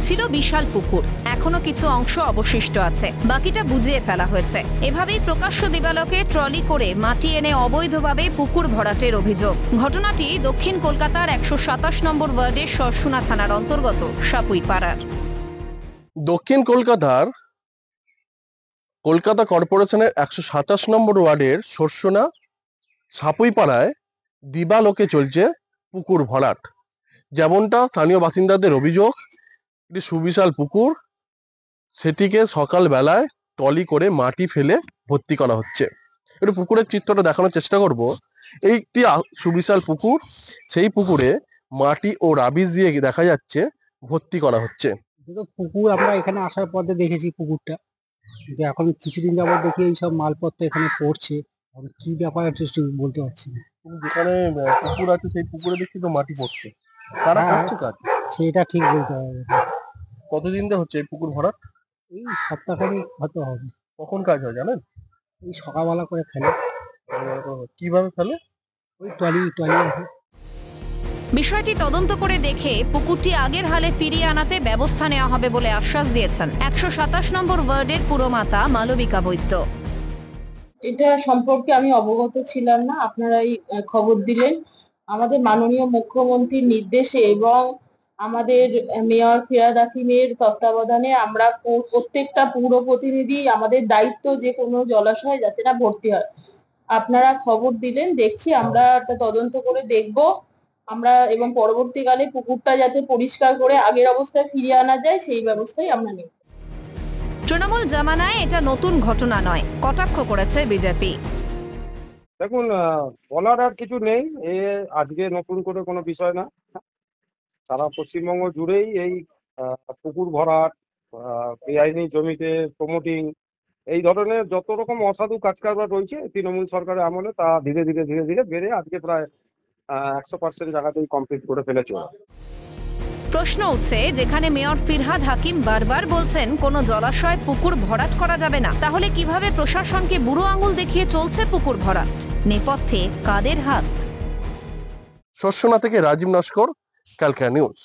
ছিল বিশাল পুকুর, এখনো কিছু অংশ অবশিষ্ট আছে, বাকিটা বুঝিয়ে ফেলা হয়েছে। এভাবেই প্রকাশ্য দিবালোকে ট্রলি করে মাটি এনে অবৈধভাবে পুকুর ভরাটের অভিযোগ। ঘটনাটি দক্ষিণ কলকাতার 127 নম্বর ওয়ার্ডের সরসুনা থানার অন্তর্গত সাপুইপাড়ার। দক্ষিণ কলকাতার কলকাতা কর্পোরেশনের 127 নম্বর ওয়ার্ডের সরসুনা সাপুইপাড়ায় দিবালোকে চলছে পুকুর ভরাট। যেমনটা স্থানীয় বাসিন্দাদের অভিযোগ, একটি সুবিশাল পুকুর, সেটিকে সকালবেলায় ট্রলি করে মাটি ফেলে ভর্তি করা হচ্ছে। একটু পুকুরের চিত্রটা দেখানোর চেষ্টা করব। এই একটি সুবিশাল পুকুর, সেই পুকুরে মাটি ও রাবিশ দিয়ে দেখা যাচ্ছে ভর্তি করা হচ্ছে। পুকুর আমরা এখানে আসার পর দেখেছি পুকুরটা, যে এখন কিছুদিন যাবত দেখি এইসব মালপত্র এখানে পড়ছে। কি ব্যাপার আছে বলতে পারছি না। যেখানে পুকুর আছে সেই পুকুরে দেখছি তো মাটি পড়ছে, কারা করছে কাজ সেটা ঠিক বলতে হবে। কতদিন ধরে হচ্ছে এই পুকুর ভরাট? এই সপ্তাহখানেক হয়তো হবে। কখন কাজ হয় জানেন? এই সকালবেলা করে ফেলে। কিভাবে ফেলে? ওই টলি আছে। বিষয়টি তদন্ত করে দেখে পুকুরটি আগের হালে ফিরিয়ে আনাতে ব্যবস্থা নেওয়া হবে বলে আশ্বাস দিয়েছেন 127 নম্বর ওয়ার্ডের পুরমাতা মালবিকা বৈদ্য। এটা সম্পর্কে আমি অবগত ছিলাম না, আপনারাই খবর দিলেন। আমাদের মাননীয় মুখ্যমন্ত্রীর নির্দেশে এবং আমাদের মেয়র ফিরহাদ হাকিমের তত্ত্বাবধানে আমরা প্রত্যেকটা পৌর প্রতিনিধি আমাদের দায়িত্ব যে কোনো জলাশয় যাতে না ভর্তি হয়। আপনারা খবর দিলেন, দেখছি, আমরা একটা তদন্ত করে দেখব আমরা, এবং পরবর্তীকালে পুকুরটা যাতে পরিষ্কার করে আগের অবস্থায় ফিরিয়ে আনা যায় সেই ব্যবস্থাই আমরা নেব। তৃণমূল জামানায় এটা নতুন ঘটনা নয়, কটাক্ষ করেছে বিজেপি। দেখুন, বলার আর কিছু নেই, এ আজকে নতুন করে কোনো বিষয় না। সারা পশ্চিমবঙ্গ জুড়েই এই পুকুর ভরাট, বেআইনি জমিতে প্রমোটিং, এই ধরনের যত রকম অসাধু কাজ কারবার রয়েছে তৃণমূল সরকারের আমলে তা ধীরে ধীরে বেড়ে আজকে প্রায় 100% জায়গাতেই কমপ্লিট করে ফেলেছে। প্রশ্ন উঠছে, যেখানে মেয়র ফিরহাদ হাকিম বারবার বলছেন কোনো জলাশয় পুকুর ভরাট করা যাবে না, তাহলে কিভাবে প্রশাসনকে বুড়ো আঙুল দেখিয়ে চলছে পুকুর ভরাট? নেপথ্যে কাদের হাত? সরসুনা থেকে রাজীব নস্কর, ক্যালকাটা নিউজ।